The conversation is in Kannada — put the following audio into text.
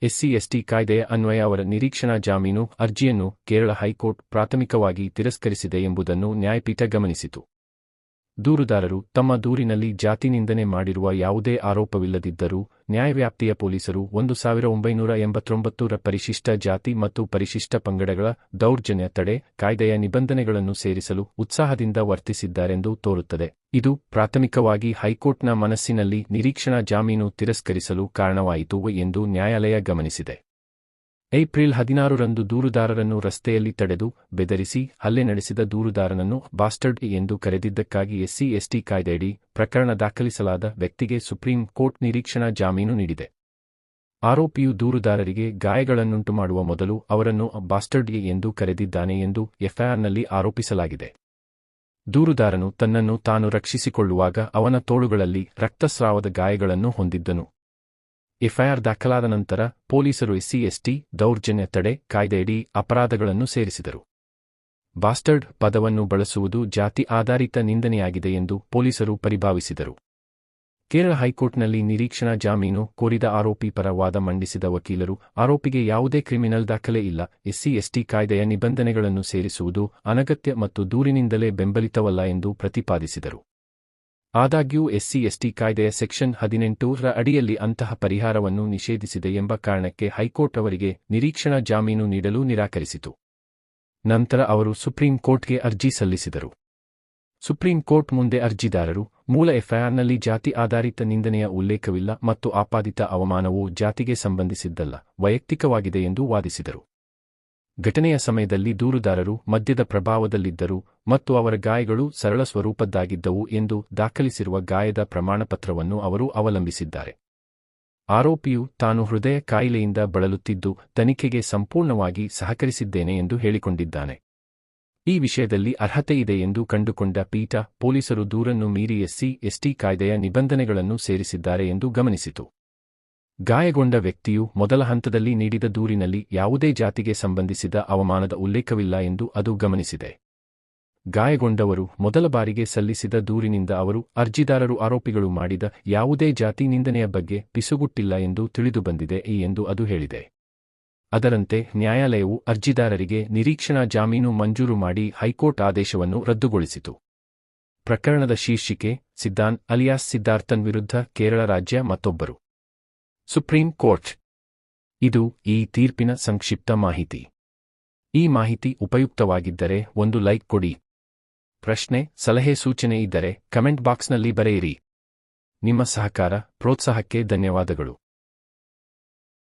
ಎಸ್ಸಿ-ಎಸ್ಟಿ ಕಾಯ್ದೆಯ ಅನ್ವಯ ಅವರ ನಿರೀಕ್ಷಣಾ ಜಾಮೀನು ಅರ್ಜಿಯನ್ನು ಕೇರಳ ಹೈಕೋರ್ಟ್ ಪ್ರಾಥಮಿಕವಾಗಿ ತಿರಸ್ಕರಿಸಿದೆ ಎಂಬುದನ್ನು ನ್ಯಾಯಪೀಠ ಗಮನಿಸಿತು. ದೂರುದಾರರು ತಮ್ಮ ದೂರಿನಲ್ಲಿ ಜಾತಿ ನಿಂದನೆ ಮಾಡಿರುವ ಯಾವುದೇ ಆರೋಪವಿಲ್ಲದಿದ್ದರೂ ನ್ಯಾಯವ್ಯಾಪ್ತಿಯ ಪೊಲೀಸರು 1989 ರ ಪರಿಶಿಷ್ಟ ಜಾತಿ ಮತ್ತು ಪರಿಶಿಷ್ಟ ಪಂಗಡಗಳ ದೌರ್ಜನ್ಯ ತಡೆ ಕಾಯ್ದೆಯ ನಿಬಂಧನೆಗಳನ್ನು ಸೇರಿಸಲು ಉತ್ಸಾಹದಿಂದ ವರ್ತಿಸಿದ್ದಾರೆಂದು ತೋರುತ್ತದೆ. ಇದು ಪ್ರಾಥಮಿಕವಾಗಿ ಹೈಕೋರ್ಟ್ನ ಮನಸ್ಸಿನಲ್ಲಿ ನಿರೀಕ್ಷಣಾ ಜಾಮೀನು ತಿರಸ್ಕರಿಸಲು ಕಾರಣವಾಯಿತು ಎಂದು ನ್ಯಾಯಾಲಯ ಗಮನಿಸಿದೆ. ಏಪ್ರಿಲ್ 16 ರಂದು ದೂರುದಾರರನ್ನು ರಸ್ತೆಯಲ್ಲಿ ತಡೆದು ಬೆದರಿಸಿ ಹಲ್ಲೆ ನಡೆಸಿದ ದೂರುದಾರನನ್ನು ಬಾಸ್ಟರ್ಡ್ ಎಂದು ಕರೆದಿದ್ದಕ್ಕಾಗಿ ಎಸ್ಸಿ-ಎಸ್ಟಿ ಕಾಯ್ದೆಯಡಿ ಪ್ರಕರಣ ದಾಖಲಿಸಲಾದ ವ್ಯಕ್ತಿಗೆ ಸುಪ್ರೀಂ ಕೋರ್ಟ್ ನಿರೀಕ್ಷಣಾ ಜಾಮೀನು ನೀಡಿದೆ. ಆರೋಪಿಯು ದೂರುದಾರರಿಗೆ ಗಾಯಗಳನ್ನುಂಟುಮಾಡುವ ಮೊದಲು ಅವರನ್ನು ಬಾಸ್ಟರ್ಡ್ ಎಂದು ಕರೆದಿದ್ದಾನೆ ಎಂದು ಎಫ್ಐಆರ್ನಲ್ಲಿ ಆರೋಪಿಸಲಾಗಿದೆ. ದೂರುದಾರನು ತನ್ನನ್ನು ತಾನು ರಕ್ಷಿಸಿಕೊಳ್ಳುವಾಗ ಅವನ ತೋಳುಗಳಲ್ಲಿ ರಕ್ತಸ್ರಾವದ ಗಾಯಗಳನ್ನು ಹೊಂದಿದ್ದನು. ಎಫ್ಐಆರ್ ದಾಖಲಾದ ನಂತರ ಪೊಲೀಸರು ಎಸ್ಸಿ-ಎಸ್ಟಿ ದೌರ್ಜನ್ಯ ತಡೆ ಕಾಯ್ದೆಯಡಿ ಅಪರಾಧಗಳನ್ನು ಸೇರಿಸಿದರು. ಬಾಸ್ಟರ್ಡ್ ಪದವನ್ನು ಬಳಸುವುದು ಜಾತಿ ಆಧಾರಿತ ನಿಂದನೆಯಾಗಿದೆ ಎಂದು ಪೊಲೀಸರು ಪರಿಭಾವಿಸಿದರು. ಕೇರಳ ಹೈಕೋರ್ಟ್ನಲ್ಲಿ ನಿರೀಕ್ಷಣಾ ಜಾಮೀನು ಕೋರಿದ ಆರೋಪಿ ಪರ ವಾದ ಮಂಡಿಸಿದ ವಕೀಲರು ಆರೋಪಿಗೆ ಯಾವುದೇ ಕ್ರಿಮಿನಲ್ ದಾಖಲೆ ಇಲ್ಲ, ಎಸ್ಸಿ-ಎಸ್ಟಿ ಕಾಯ್ದೆಯ ನಿಬಂಧನೆಗಳನ್ನು ಸೇರಿಸುವುದು ಅನಗತ್ಯ ಮತ್ತು ದೂರಿನಿಂದಲೇ ಬೆಂಬಲಿತವಲ್ಲ ಎಂದು ಪ್ರತಿಪಾದಿಸಿದರು. ಆದಾಗ್ಯೂ ಎಸ್ಸಿ-ಎಸ್ಟಿ ಕಾಯ್ದೆಯ ಸೆಕ್ಷನ್ 18 ರ ಅಡಿಯಲ್ಲಿ ಅಂತಹ ಪರಿಹಾರವನ್ನು ನಿಷೇಧಿಸಿದೆ ಎಂಬ ಕಾರಣಕ್ಕೆ ಹೈಕೋರ್ಟ್ ಅವರಿಗೆ ನಿರೀಕ್ಷಣಾ ಜಾಮೀನು ನೀಡಲು ನಿರಾಕರಿಸಿತು. ನಂತರ ಅವರು ಸುಪ್ರೀಂ ಕೋರ್ಟ್ಗೆ ಅರ್ಜಿ ಸಲ್ಲಿಸಿದರು. ಸುಪ್ರೀಂ ಕೋರ್ಟ್ ಮುಂದೆ ಅರ್ಜಿದಾರರು ಮೂಲ ಎಫ್ಐಆರ್ನಲ್ಲಿ ಜಾತಿ ಆಧಾರಿತ ನಿಂದನೆಯ ಉಲ್ಲೇಖವಿಲ್ಲ ಮತ್ತು ಆಪಾದಿತ ಅವಮಾನವು ಜಾತಿಗೆ ಸಂಬಂಧಿಸಿದ್ದಲ್ಲ, ವೈಯಕ್ತಿಕವಾಗಿದೆ ಎಂದು ವಾದಿಸಿದರು. ಘಟನೆಯ ಸಮಯದಲ್ಲಿ ದೂರುದಾರರು ಮದ್ಯದ ಪ್ರಭಾವದಲ್ಲಿದ್ದರು ಮತ್ತು ಅವರ ಗಾಯಗಳು ಸರಳ ಸ್ವರೂಪದ್ದಾಗಿದ್ದವು ಎಂದು ದಾಖಲಿಸಿರುವ ಗಾಯದ ಪ್ರಮಾಣಪತ್ರವನ್ನು ಅವರು ಅವಲಂಬಿಸಿದ್ದಾರೆ. ಆರೋಪಿಯು ತಾನು ಹೃದಯ ಕಾಯಿಲೆಯಿಂದ ಬಳಲುತ್ತಿದ್ದು ತನಿಖೆಗೆ ಸಂಪೂರ್ಣವಾಗಿ ಸಹಕರಿಸಿದ್ದೇನೆ ಎಂದು ಹೇಳಿಕೊಂಡಿದ್ದಾನೆ. ಈ ವಿಷಯದಲ್ಲಿ ಅರ್ಹತೆ ಇದೆ ಎಂದು ಕಂಡುಕೊಂಡ ಪೀಠ ಪೊಲೀಸರು ದೂರನ್ನು ಮೀರಿ ಎಸ್ಸಿ-ಎಸ್ಟಿ ಕಾಯ್ದೆಯ ನಿಬಂಧನೆಗಳನ್ನು ಸೇರಿಸಿದ್ದಾರೆ ಎಂದು ಗಮನಿಸಿತು. ಗಾಯಗೊಂಡ ವ್ಯಕ್ತಿಯು ಮೊದಲ ಹಂತದಲ್ಲಿ ನೀಡಿದ ದೂರಿನಲ್ಲಿ ಯಾವುದೇ ಜಾತಿಗೆ ಸಂಬಂಧಿಸಿದ ಅವಮಾನದ ಉಲ್ಲೇಖವಿಲ್ಲ ಎಂದು ಅದು ಗಮನಿಸಿದೆ. ಗಾಯಗೊಂಡವರು ಮೊದಲ ಬಾರಿಗೆ ಸಲ್ಲಿಸಿದ ದೂರಿನಿಂದ ಅವರು ಅರ್ಜಿದಾರರು ಆರೋಪಿಗಳು ಮಾಡಿದ ಯಾವುದೇ ಜಾತಿ ನಿಂದನೆಯ ಬಗ್ಗೆ ಪಿಸುಗುಟ್ಟಿಲ್ಲ ಎಂದು ತಿಳಿದುಬಂದಿದೆ ಎಂದು ಅದು ಹೇಳಿದೆ. ಅದರಂತೆ ನ್ಯಾಯಾಲಯವು ಅರ್ಜಿದಾರರಿಗೆ ನಿರೀಕ್ಷಣಾ ಜಾಮೀನು ಮಂಜೂರು ಮಾಡಿ ಹೈಕೋರ್ಟ್ ಆದೇಶವನ್ನು ರದ್ದುಗೊಳಿಸಿತು. ಪ್ರಕರಣದ ಶೀರ್ಷಿಕೆ ಸಿದ್ದಾನ್ ಅಲಿಯಾಸ್ ಸಿದ್ಧಾರ್ಥನ್ ವಿರುದ್ಧ ಕೇರಳ ರಾಜ್ಯ ಮತ್ತೊಬ್ಬರು ಸುಪ್ರೀಂ ಕೋರ್ಟ್. ಇದು ಈ ತೀರ್ಪಿನ ಸಂಕ್ಷಿಪ್ತ ಮಾಹಿತಿ. ಈ ಮಾಹಿತಿ ಉಪಯುಕ್ತವಾಗಿದ್ದರೆ ಒಂದು ಲೈಕ್ ಕೊಡಿ. ಪ್ರಶ್ನೆ, ಸಲಹೆ, ಸೂಚನೆ ಇದ್ದರೆ ಕಮೆಂಟ್ ಬಾಕ್ಸ್ನಲ್ಲಿ ಬರೆಯಿರಿ. ನಿಮ್ಮ ಸಹಕಾರ, ಪ್ರೋತ್ಸಾಹಕ್ಕೆ ಧನ್ಯವಾದಗಳು.